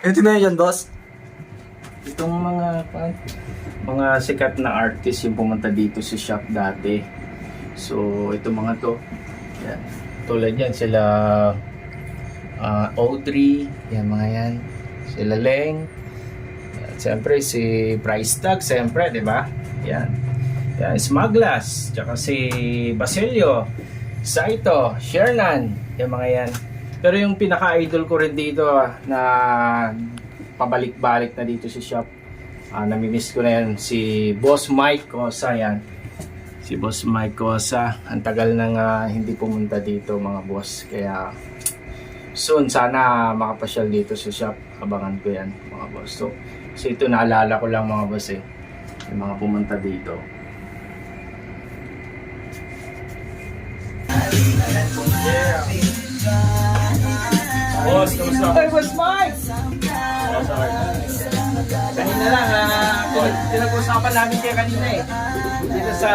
Ito na yan, boss. Itong mga sikat na artist yung pumunta dito sa shop dati. So, ito mga to. Yan. Tulad yan, sila O3, yan mga yan. Sila Leng. Yan. Siyempre, si Price Tag, siyempre, di ba? Yan. Yan, Smaglas. Tsaka si Basilio. Saito, Shernan. Yan mga yan. Pero yung pinaka-idol ko rin dito na pabalik-balik na dito sa shop. Namimiss ko na yan, si Boss Mike Cosa yan. Si Boss Mike Cosa, ang tagal nang hindi pumunta dito mga boss. Kaya soon sana makapasyal dito sa shop. Abangan ko yan mga boss. So ito naalala ko lang mga boss yung mga pumunta dito. Yeah. Boss, kamusta? Hey, Boss Mike! Boss, okay. Kanina lang, pinag-usapan namin kayo kanina dito sa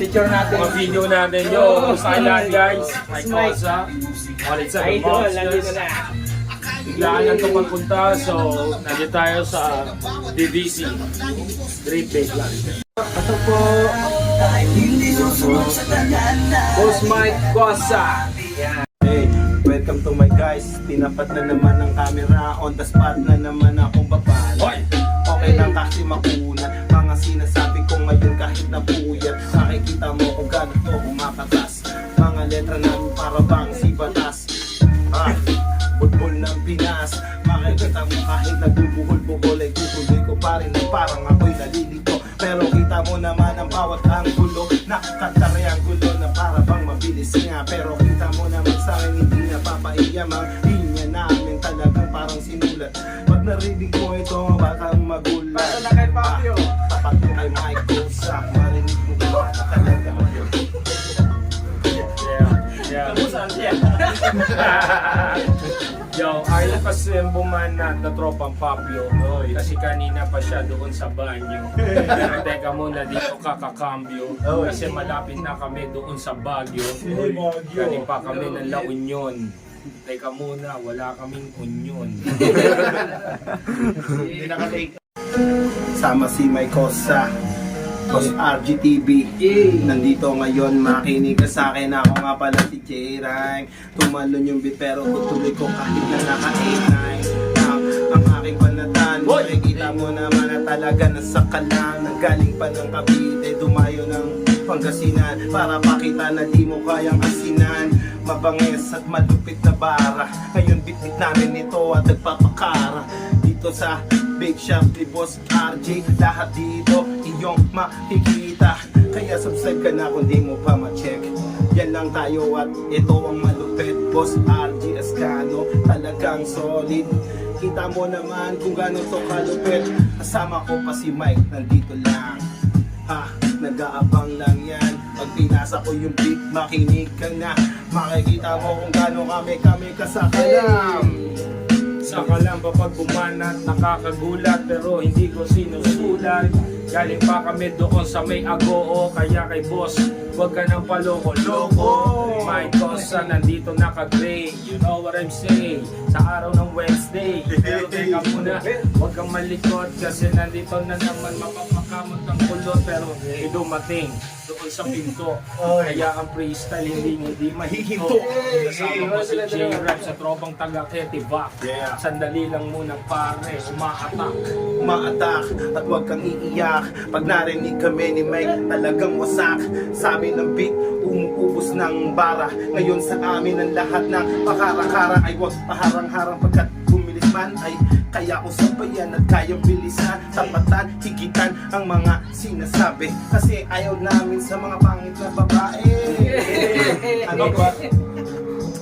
picture natin. Mga video natin yo. Sa lahat guys. Mike Cosa. Walit sa Idol, nandito na. Biglaan lang itong magpunta. So, nandito tayo sa DDC. Great Big Land. Ito po, Boss Mike Cosa. Yan. Hey, welcome to my guys. Tinapat na naman ang camera. On the spot na naman akong babala. Okay lang kasi makunan mga sinasabi ko ngayon kahit na puyat. Nakikita mo kung gano'n to kumakatas. Mga letra namin para bang si Batas. Bulbul ng Pinas. Makikita mo kahit nagbubuhol-buhol ay tutuloy ko pa rin na parang ako'y nalilito. Pero kita mo naman ang bawat anggulo. Nakakatari ang gulo na para bang mabilis nga. Pero kita mo naman sa akin hindi napapaiyam ang linya namin talagang parang sinulat. Pag narinig mo ito baka magulat. Pato na kay Fabio. Tapat mo kay Mike Cosa. Marinig mo ba na talaga. Yeah. Yo, ayaw kasi yung bumanat na tropang Papio. Kasi kanina pa siya doon sa banyo. Pero teka muna, dito kakakambyo. Kasi malapit na kami doon sa Baguio. Galing pa kami ng La Union. Teka muna, wala kaming union. Sama si Mike Cosa. Boss RGTV. Nandito ngayon, makinig ka sa akin. Ako nga pala si J-Rhyme. Tumalon yung beat pero tutuloy ko kahit na naka-8-9. Ang aking panatan, makikita mo naman na talaga nasa kalang. Nanggaling pa ng Cavite, dumayo ng Pangasinan para pakita na di mo kayang asinan. Mabangis at malupit na bara. Ngayon bitbit namin ito at nagpapakara. Dito sa Big Shop ni Boss RJ, lahat dito iyong makikita. Kaya subscribe ka na kung di mo pa ma-check. Yan lang tayo at ito ang malupit. Boss RJ Ascano, talagang solid. Kita mo naman kung gano'n to kalupit. Kasama ko pa si Mike, nandito lang. Nag-aabang lang yan. Pag pinasa ko yung beat, makinig ka na. Makikita mo kung gano'n kami kasakalam. Saka lang ba pag bumanat, nakakagulat pero hindi ko sinusulat. Galing pa kami doon sa may Agoo. Kaya kay boss, huwag ka nang paloko-loko. My Cosa, nandito naka-gray. You know what I'm saying? Sa araw ng Wednesday. Pero teka muna, huwag kang malikot. Kasi nandito na naman mapapakamot ang kulot. Pero dumating doon sa pinto. Kaya ang freestyle hindi mahihinto. Kasama mo si J-Rap sa tropang taga-Etivac. Sandali lang muna pare, Umaatak at huwag kang iiyak. Pag narinig kami ni Mike, talagang wasak. Sa amin ng beat, umuubos ng bara. Ngayon sa amin ang lahat ng pakara-kara ay huwag paharang-harang pagkat bumilis man ay kaya ko sabayan at kayang bilisan. Tapatan, higitan ang mga sinasabi. Kasi ayaw namin sa mga pangit na babae. Ano ba?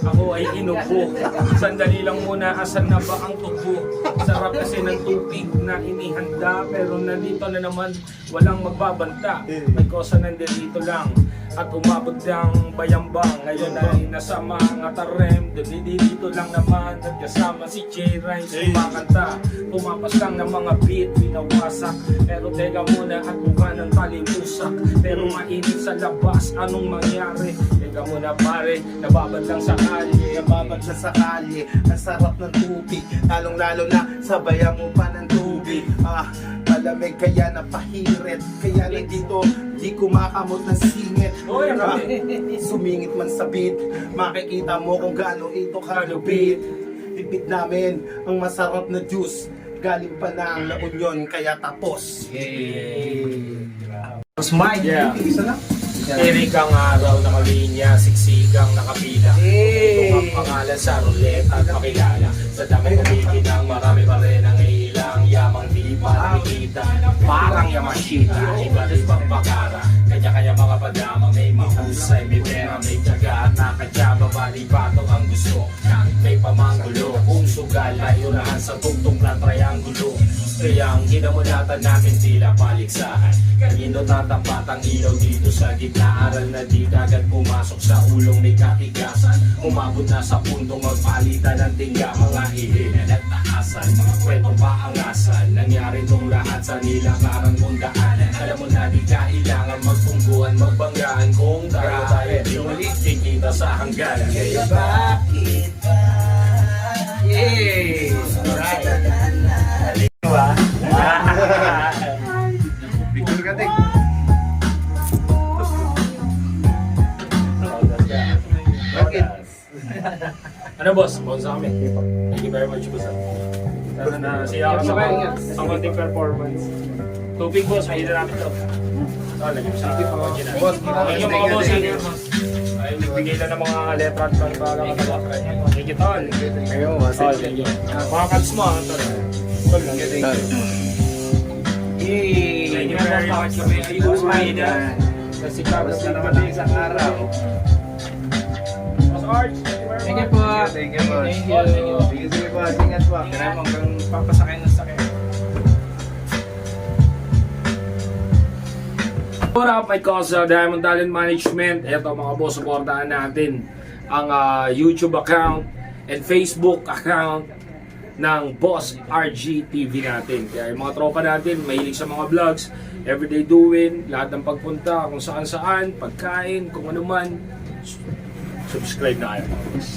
Ako ay inubo. Sandali lang muna, asan na ba ang tubo? Sarap kasi ng tubig na inihanda. Pero nandito na naman, walang magbabanta. May Cosa nandito lang. at umabot ng bayambang. Ngayon ay nasa mga tarem, dito lang naman at kasama si J-Rhymes kumakanta. Pumapas lang ng mga beat, winawasak. Pero teka muna at mukha ng talimusak. Pero mainit sa labas, anong mangyari? Teka muna pare, nababad lang sa kalye. Nababad na sa kalye, ang sarap ng tubig, lalong lalo na sabayan mo pa ng tubig. Malamig kaya napahirit, kaya nandito di kumakamot ng singit. Oy, ang Sumingit man sa beat, makikita mo kung gaano ito kalupit. Tipid namin ang masarap na juice, galing pa na ang La Union kaya tapos. Boss Mike, Yeah. isa lang. Tirik ang araw, nakalinya, siksigang nakapila. Ito ang pangalan sa ruleta at makilala. Sa dami kumikinang marami pa rin ang ilang yamang di pa nakikita. Parang Yamashita, iba't ibang pakara. Kanya-kanya mga padama, may mahusay, may pera, may tiyaga at nakadyaba. Bali bato ang gusto, kahit may pamanggulo. Kung sugal ay unahan sa tugtong na triangulo. Kaya ang ginamulatan namin tila paligsahan. Kanino tatapat ang ilaw dito sa gitna. Aral na di kagad pumasok sa ulong may katigasan. Umabot na sa puntong magpalitan ng tingga. Mga hihinan at taasan, mga kwentong paangasan. Nangyari tong lahat sa nilakarang mundaan. Alam mo na di kailangan magpungguan, magbanggaan. Kung tayo di ulit kikita sa hangganan. Kaya bakit ba? Yay! Alright. Bigyan ka din. Ano boss? Bonsa kami. Thank you very much boss. Sana na siya ka sa konting performance. Tupig boss, may hila namin to. Lagyan sa original. Boss, Ay, yung mga boss, ay, nagbigay lang ng mga letra at pangbalang katalakra niya. Thank you, tol. Ayun, boss. Thank you. Mga cuts mo, tol. Tol, thank you. Yay! Thank you very much. Kami ayos mahina. Kasi kapos na naman ang isang araw. Boss Arch, Thank you po. Thank you, boss. Thank you. Sige, boss. Ingat po. Kaya mo hanggang papasakay ng sakyan. What up, my cause Diamond Talent Management. Ito mga boss, supportahan natin ang YouTube account and Facebook account ng Boss RG TV natin. Kaya yung mga tropa natin, mahilig sa mga vlogs, everyday doing, lahat ng pagpunta, kung saan saan, pagkain, kung ano man, subscribe na kayo mga boss.